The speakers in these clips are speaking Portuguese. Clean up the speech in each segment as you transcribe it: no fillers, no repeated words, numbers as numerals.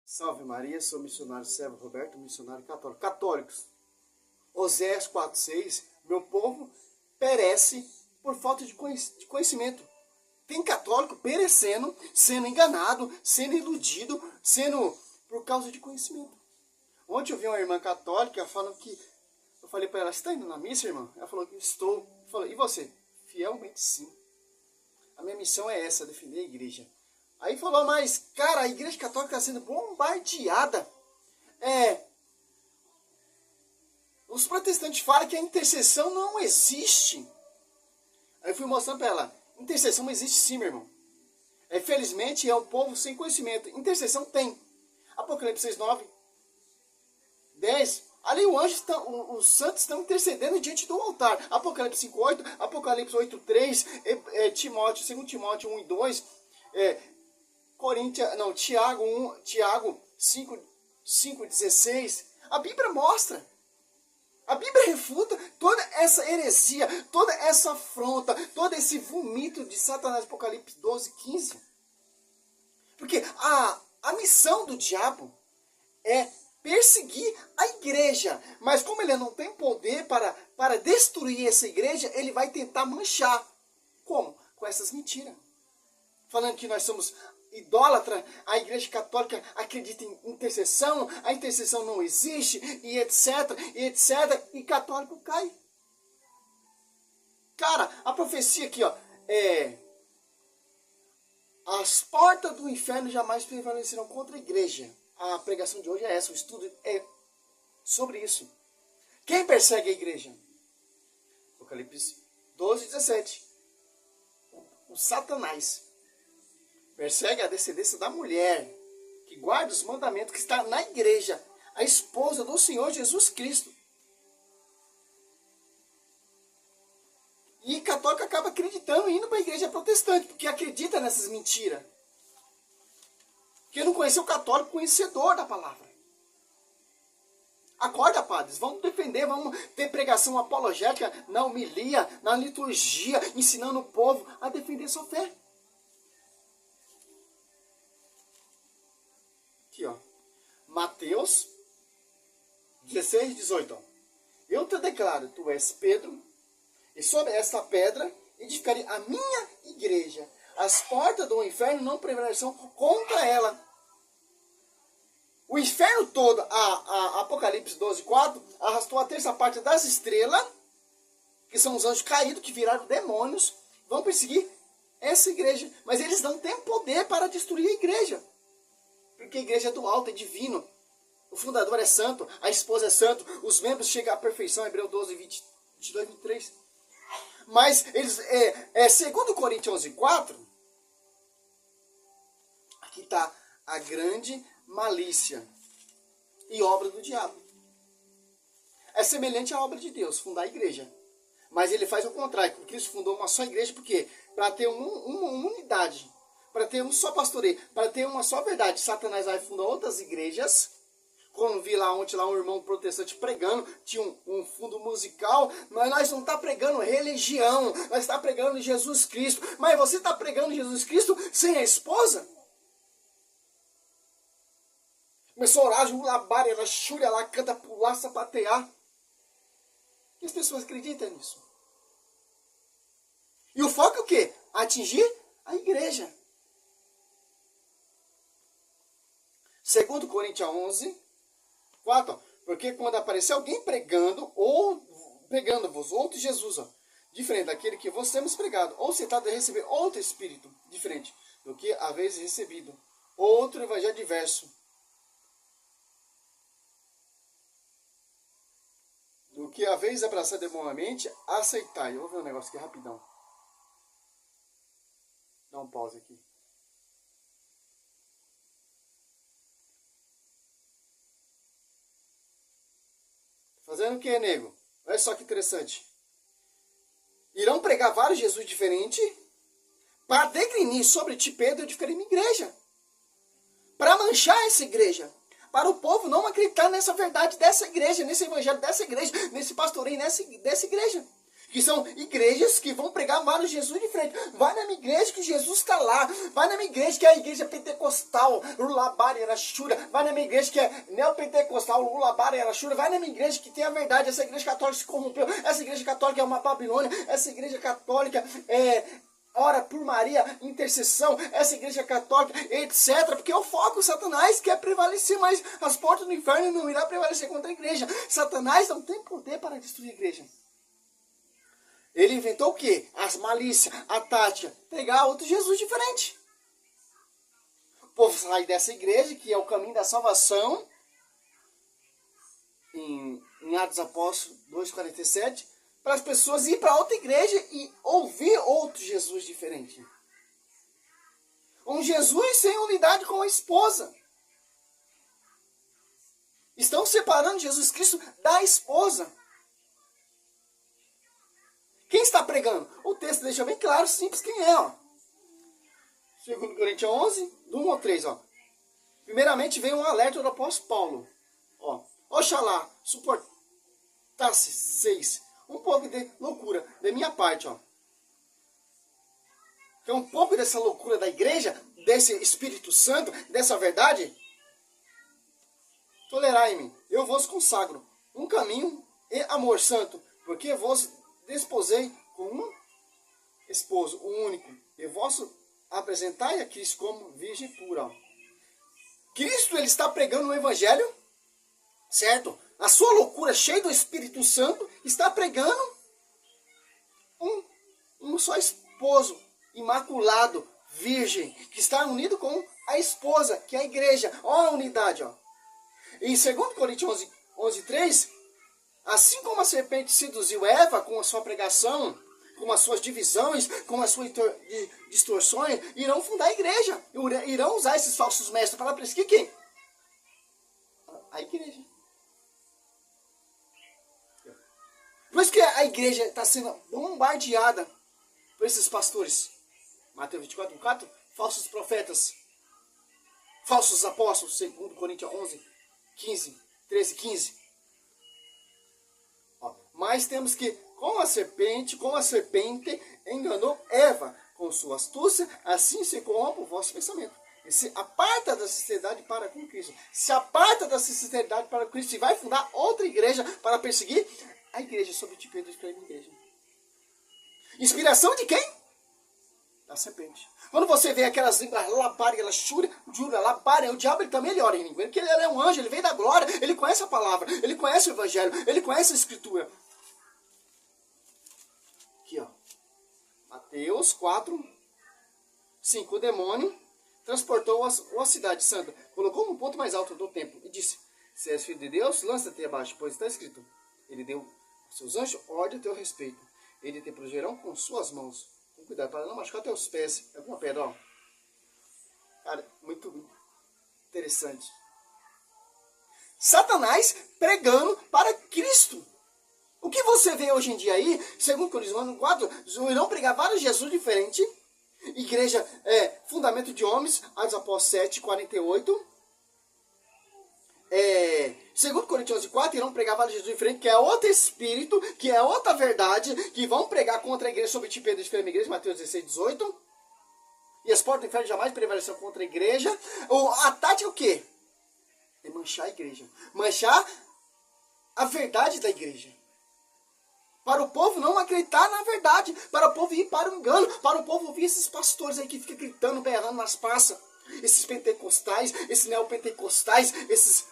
Salve Maria, sou missionário servo Roberto, missionário católico. Católicos, Oséias 4,6, meu povo perece por falta de conhecimento. Tem católico perecendo, sendo enganado, sendo iludido, sendo por causa de conhecimento. Ontem eu vi uma irmã católica falando que, eu falei para ela, você está indo na missa, irmã? Ela falou que estou. Eu falei, e você? Fielmente sim. A minha missão é essa, defender a igreja. Aí falou, mas, cara, a igreja católica está sendo bombardeada. Os protestantes falam que a intercessão não existe. Aí eu fui mostrando para ela, intercessão existe sim, meu irmão. Felizmente é o povo sem conhecimento. Intercessão tem. Apocalipse 6:9, 10. Ali os santos estão intercedendo diante do altar. Apocalipse 5:8, Apocalipse 8:3, Timóteo, 2 Timóteo 1:2, Tiago 5:16. A Bíblia mostra. A Bíblia refuta toda essa heresia, toda essa afronta, todo esse vomito de Satanás, Apocalipse 12:15. Porque a missão do diabo é perseguir a igreja. Mas como ele não tem poder para destruir essa igreja, ele vai tentar manchar. Como? Com essas mentiras. Falando que nós somos idólatra, a igreja católica acredita em intercessão, a intercessão não existe, e etc, e católico cai. Cara, a profecia aqui, ó, as portas do inferno jamais prevalecerão contra a igreja. A pregação de hoje é essa, o estudo é sobre isso. Quem persegue a igreja? Apocalipse 12:17. O Satanás persegue a descendência da mulher que guarda os mandamentos, que está na igreja, a esposa do Senhor Jesus Cristo. E católico acaba acreditando, indo para a igreja protestante, porque acredita nessas mentiras. Porque não conheceu o católico conhecedor da palavra. Acorda, padres, vamos defender, vamos ter pregação apologética na homilia, na liturgia, ensinando o povo a defender sua fé. Aqui, ó. Mateus 16:18. Ó. Eu te declaro, tu és Pedro, e sobre esta pedra edificarei a minha igreja. As portas do inferno não prevalecerão contra ela. O inferno todo, a Apocalipse 12:4, arrastou a terça parte das estrelas, que são os anjos caídos, que viraram demônios, vão perseguir essa igreja. Mas eles não têm poder para destruir a igreja. Porque a igreja é do alto, é divino. O fundador é santo, a esposa é santo, os membros chegam à perfeição, Hebreus 12:22, 23. Mas eles, segundo Coríntios 11:4, aqui está a grande malícia e obra do diabo. É semelhante à obra de Deus, fundar a igreja. Mas ele faz o contrário. Cristo fundou uma só igreja, porque para ter uma unidade, para ter um só pastoreio, para ter uma só verdade, Satanás vai fundar outras igrejas. Como vi lá ontem, um irmão protestante pregando, tinha um fundo musical, mas nós não está pregando religião, nós está pregando Jesus Cristo. Mas você está pregando Jesus Cristo sem a esposa? Começou a orar, julabar, ela chulha lá, canta, pular, sapatear. E as pessoas acreditam nisso. E o foco é o quê? Atingir a igreja. Segundo Coríntios 11:4, porque quando aparecer alguém pregando, ou pregando-vos outro Jesus, ó, diferente daquele que vós temos pregado, ou se trata de receber outro espírito, diferente do que haveis recebido, outro evangelho diverso, do que haveis abraçado erroneamente, aceitai. Eu vou ver um negócio aqui rapidão. Dá um pause aqui. Fazendo o que, nego? Olha só que interessante. Irão pregar vários Jesus diferentes para degrinir sobre ti, Pedro, eu edificarei minha igreja. Para manchar essa igreja. Para o povo não acreditar nessa verdade dessa igreja, nesse evangelho dessa igreja, nesse pastoreio dessa igreja. Que são igrejas que vão pregar vários Jesus diferentes. Vai na minha igreja que Jesus está lá. Vai na minha igreja que é a igreja pentecostal, Lulabari Arashura. Vai na minha igreja que é neopentecostal, Lulabari Arashura. Vai na minha igreja que tem a verdade. Essa igreja católica se corrompeu. Essa igreja católica é uma Babilônia. Essa igreja católica ora por Maria, intercessão. Essa igreja católica, etc. Porque o foco, Satanás quer prevalecer, mas as portas do inferno não irá prevalecer contra a igreja. Satanás não tem poder para destruir a igreja. Ele inventou o quê? As malícias, a tática, pegar outro Jesus diferente. O povo sai dessa igreja, que é o caminho da salvação, em Atos Apóstolos 2,47, para as pessoas ir para outra igreja e ouvir outro Jesus diferente. Um Jesus sem unidade com a esposa. Estão separando Jesus Cristo da esposa. Quem está pregando? O texto deixa bem claro, simples, quem é, ó. 2 Coríntios 11, do 1 ao 3, ó. Primeiramente vem um alerta do apóstolo Paulo. Ó, oxalá suportasse 6. Um pouco de loucura da minha parte, ó. Que é um pouco dessa loucura da igreja, desse Espírito Santo, dessa verdade. Tolerai-me, eu vos consagro um caminho e amor santo, porque vos desposei com um esposo, o único, e vos apresentai a Cristo como virgem pura. Cristo, ele está pregando o evangelho, certo? A sua loucura, cheia do Espírito Santo, está pregando um só esposo, imaculado, virgem, que está unido com a esposa, que é a igreja. Olha a unidade, ó. Em 2 Coríntios 11, 3, assim como a serpente seduziu Eva com a sua pregação, com as suas divisões, com as suas distorções, irão fundar a igreja. Irão usar esses falsos mestres para perseguir quem? A igreja. Por isso que a igreja está sendo bombardeada por esses pastores. Mateus 24, 4, falsos profetas, falsos apóstolos, 2 Coríntios 11, 15, 13, 15. Ó, mas temos que, como a serpente enganou Eva com sua astúcia, assim se corrompe o vosso pensamento. E se aparta da sinceridade para com Cristo. Se aparta da sinceridade para com Cristo e vai fundar outra igreja para perseguir a igreja sob o tipo de igreja. Inspiração de quem? Da serpente. Quando você vê aquelas línguas lapária, jura, lapária, o diabo ele também ele ora em língua. Porque ele é um anjo, ele veio da glória, ele conhece a palavra, ele conhece o evangelho, ele conhece a escritura. Aqui, ó. Mateus 4, 5. O demônio transportou a cidade santa, colocou no ponto mais alto do templo e disse: se és filho de Deus, lança-te abaixo, pois está escrito: ele deu aos seus anjos ordem a teu respeito. Ele te protegerão com suas mãos. Com cuidado para não machucar teus pés. É alguma pedra, ó. Cara, muito interessante. Satanás pregando para Cristo. O que você vê hoje em dia aí, segundo Coríntios 4, irão pregar vários Jesus diferentes. Igreja, fundamento de homens, Atos Apóstolos 7, 48. Segundo Coríntios 4, irão pregar vários Jesus diferentes, que é outro espírito, que é outra verdade, que vão pregar contra a igreja sobre ti, Pedro, diferente igreja, Mateus 16, 18. E as portas do inferno jamais prevaleceram contra a igreja. A tática é o quê? É manchar a igreja. Manchar a verdade da igreja. Para o povo não acreditar na verdade. Para o povo ir para o engano. Para o povo ouvir esses pastores aí que ficam gritando, berrando nas praças. Esses pentecostais, esses neopentecostais, esses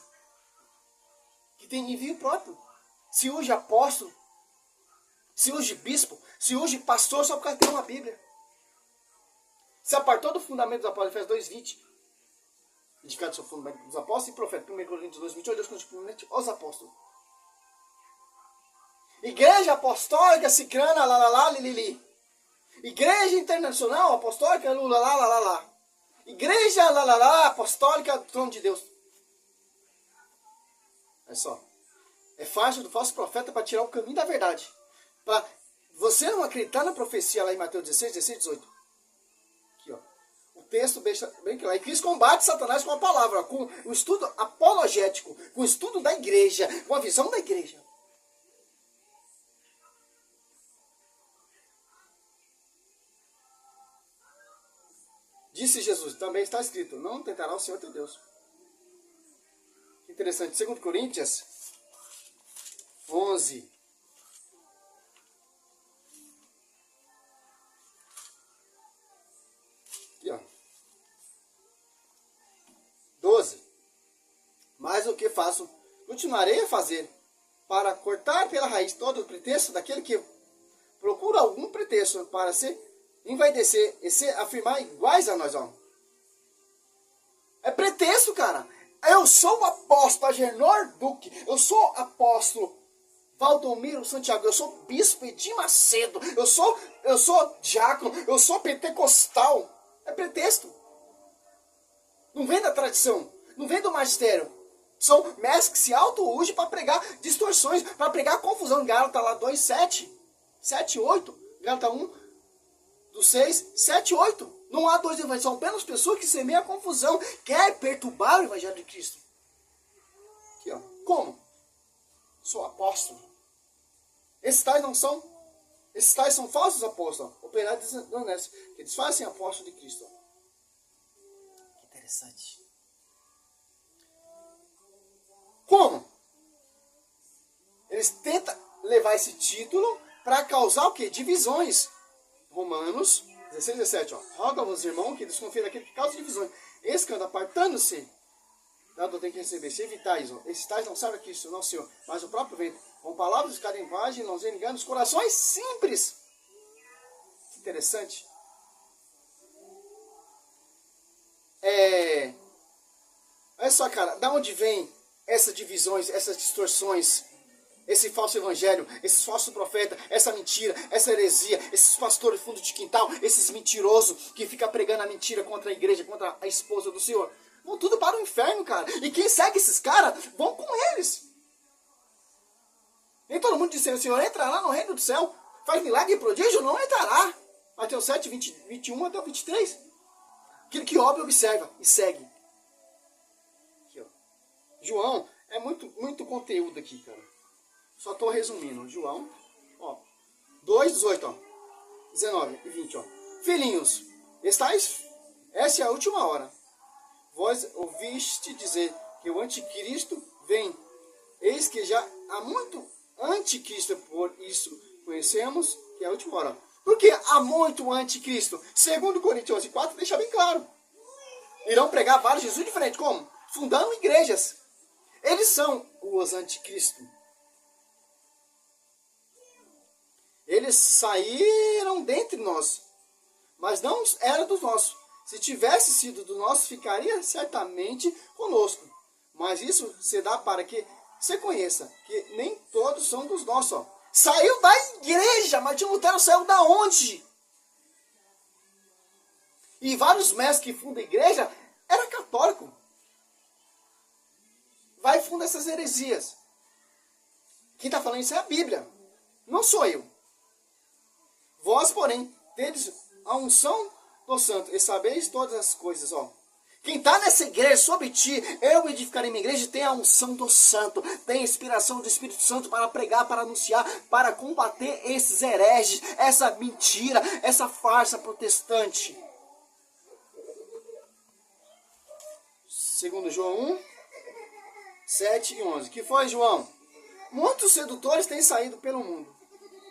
que tem envio próprio. Se hoje apóstolo, se hoje bispo, se hoje pastor, só porque tem uma Bíblia. Se apartou do fundamento dos apóstolos, Efésios 2:20. Indicado seu fundamento dos apóstolos e profeta. 1 Coríntios 2:28, Deus constitui os apóstolos. Igreja apostólica, cicrana, lalala, lilili. Igreja internacional apostólica, lulalá, lalala. Igreja, lalala, apostólica, trono de Deus. É só. É faixa do falso profeta para tirar o caminho da verdade. Para você não acreditar na profecia lá em Mateus 16, 16, 18. Aqui, ó. O texto bem claro. E Cristo combate Satanás com a palavra, ó, com o estudo apologético, com o estudo da igreja, com a visão da igreja. Disse Jesus, também está escrito, não tentará o Senhor teu Deus. Que interessante, 2 Coríntios 11. Aqui, ó. 12. Mas o que faço, continuarei a fazer, para cortar pela raiz todo o pretexto daquele que procura algum pretexto para se envaidecer e se afirmar iguais a nós, ó. É pretexto, cara. Eu sou o apóstolo Agenor Duque, eu sou apóstolo Valdomiro Santiago, eu sou bispo Edir Macedo, eu sou diácono, eu sou pentecostal. É pretexto. Não vem da tradição, não vem do magistério. São mestres que se auto-ugem para pregar distorções, para pregar confusão. Gálatas lá 2, 7, 7, 8. Gálatas 1, do 6, 7, 8. Não há dois evangelhos, são apenas pessoas que semeiam a confusão, quer perturbar o evangelho de Cristo. Aqui, ó. Como? Sou apóstolo. Esses tais são falsos apóstolos, operários desonestos, que desfazem apóstolo de Cristo. Que interessante. Como? Eles tentam levar esse título para causar o quê? Divisões. Romanos 16, 17. Ó. Roga-vos, irmão, que desconfiem daquele que causa divisões. Esse que anda apartando-se da doutrina que receber. Se evitais, ó. Esses tais não sabem Cristo, não Senhor, mas o próprio vento. Com palavras de cada linguagem, não se engano, os corações simples. Interessante. Olha só, cara, da onde vem essas divisões, essas distorções, esse falso evangelho, esses falsos profetas, essa mentira, essa heresia, esses pastores fundo de quintal, esses mentirosos que ficam pregando a mentira contra a igreja, contra a esposa do Senhor? Vão tudo para o inferno, cara. E quem segue esses caras, vão com eles. Nem todo mundo dizendo, o Senhor entrará no reino do céu, faz milagre e prodígio, não entrará. Mateus 7, 21 até o 23. Aquele que obra, observa e segue. Aqui, ó. João, é muito conteúdo aqui, cara. Só estou resumindo. João, ó, 2, 18, ó, 19 e 20, ó. Filhinhos, essa é a última hora. Vós ouviste dizer que o anticristo vem. Eis que já há muito anticristo, por isso conhecemos que é a última hora. Porque há muito anticristo. 2 Coríntios 11, 4 deixa bem claro. Irão pregar vários Jesus diferentes. Como? Fundando igrejas. Eles são os anticristo. Eles saíram dentre nós, mas não era dos nossos. Se tivesse sido do nosso, ficaria certamente conosco. Mas isso se dá para que você conheça que nem todos são dos nossos. Ó. Saiu da igreja. Martinho Lutero saiu da onde? E vários mestres que fundam a igreja era católico. Vai fundar essas heresias. Quem está falando isso é a Bíblia. Não sou eu. Vós, porém, tendes a unção do santo e sabeis todas as coisas. Ó. Quem está nessa igreja, sobre ti, eu edificarei minha igreja, tem a unção do santo, tem a inspiração do Espírito Santo para pregar, para anunciar, para combater esses hereges, essa mentira, essa farsa protestante. Segundo João 1, 7 e 11. Que foi, João? Muitos sedutores têm saído pelo mundo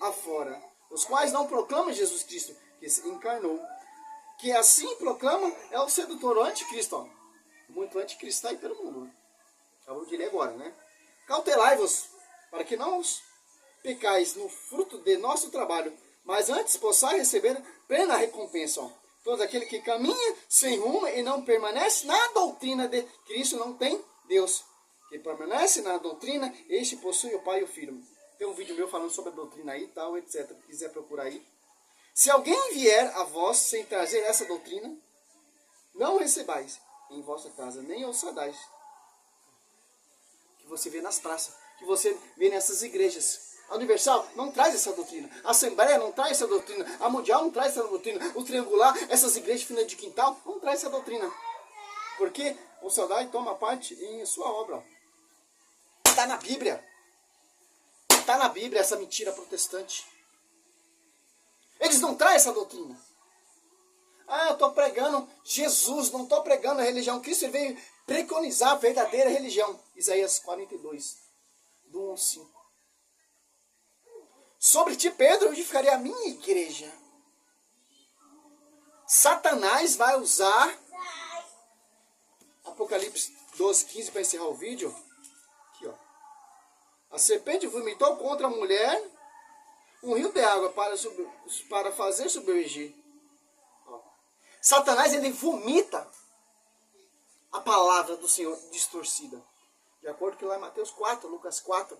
afora, os quais não proclamam Jesus Cristo, que se encarnou. Que assim proclama é o sedutor, o anticristo. Ó. Muito anticristo está aí pelo mundo. Já vou dizer agora, né? Cautelai-vos, para que não os pecais no fruto de nosso trabalho, mas antes possais receber plena recompensa. Ó. Todo aquele que caminha sem rumo e não permanece na doutrina de Cristo não tem Deus. Quem permanece na doutrina, este possui o Pai e o Filho. Tem um vídeo meu falando sobre a doutrina aí, tal, etc. Se quiser procurar aí. Se alguém vier a vós sem trazer essa doutrina, não recebais em vossa casa, nem ouçadais. Que você vê nas praças, que você vê nessas igrejas. A Universal não traz essa doutrina. A Assembleia não traz essa doutrina. A Mundial não traz essa doutrina. O Triangular, essas igrejas finas de quintal, não traz essa doutrina. Porque o Sadai toma parte em sua obra. Está na Bíblia. Está na Bíblia essa mentira protestante. Eles não trazem essa doutrina. Ah, eu estou pregando Jesus, não estou pregando a religião. Cristo veio preconizar a verdadeira religião. Isaías 42, do 1 ao 5. Sobre ti, Pedro, eu edificarei a minha igreja. Satanás vai usar Apocalipse 12, 15 para encerrar o vídeo. Aqui, ó. A serpente vomitou contra a mulher um rio de água para fazer submergir. Ó. Satanás, ele vomita a palavra do Senhor distorcida. De acordo com lá em Mateus 4, Lucas 4.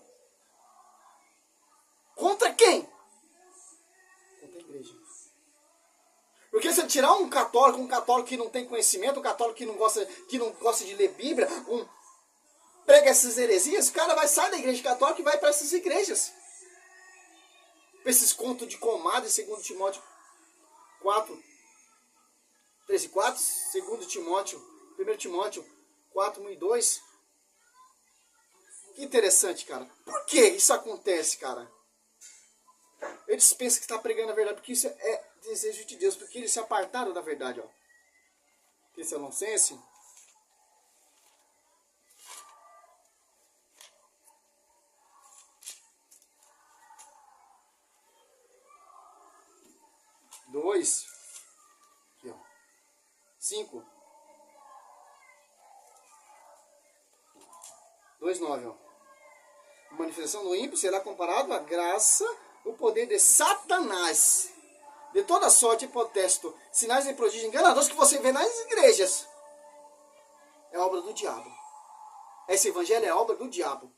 Contra quem? Contra a igreja. Porque se tirar um católico que não tem conhecimento, um católico que não gosta de ler Bíblia, prega essas heresias, o cara vai sair da igreja católica e vai para essas igrejas. Para esses contos de comadre, 2 Timóteo 4, 3 e 4, 2 Timóteo, 1 Timóteo 4, 1 e 2. Que interessante, cara. Por que isso acontece, cara? Eles pensam que está pregando a verdade, porque isso é desejo de Deus, porque eles se apartaram da verdade, ó. Tessalonicenses 2, aqui, ó, 5, 2:9, ó. A manifestação do ímpio será comparado à graça, o poder de Satanás, de toda sorte e protesto, sinais e prodígios enganadores que você vê nas igrejas. É obra do diabo. Esse evangelho é obra do diabo.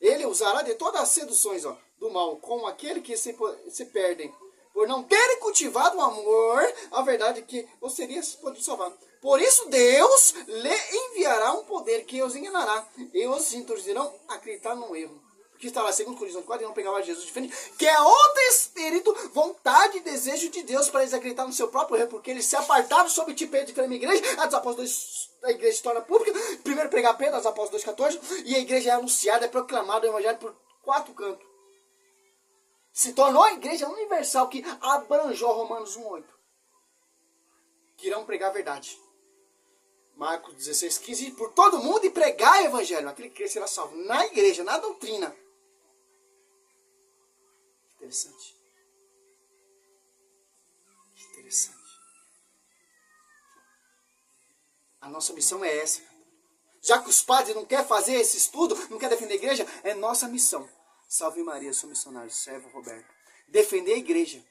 Ele usará de todas as seduções, ó, do mal, como aquele que se perdem, por não terem cultivado o amor, a verdade que você seria pode salvar. Por isso Deus lhe enviará um poder que os enganará e os introduzirão a acreditar no erro. Porque está lá, segundo Coríntios 4, não pegava Jesus diferente, que é outro espírito, vontade e desejo de Deus para eles acreditar no seu próprio erro, porque eles se apartaram sobre ti, Pedro, de minha igreja, Atos Apóstolos 2, a igreja se torna pública, primeiro pregar Pedro, Atos Apóstolos 2,14, e a igreja é anunciada, é proclamada, o evangelho por 4 cantos. Se tornou a igreja universal que abranjou Romanos 1,8. Que irão pregar a verdade. Marcos 16,15. Ir por todo mundo e pregar o evangelho. Aquele que crê será salvo. Na igreja, na doutrina. Interessante. Interessante. A nossa missão é essa. Já que os padres não querem fazer esse estudo, não querem defender a igreja, é nossa missão. Salve Maria, sou missionário, servo Roberto. Defender a igreja.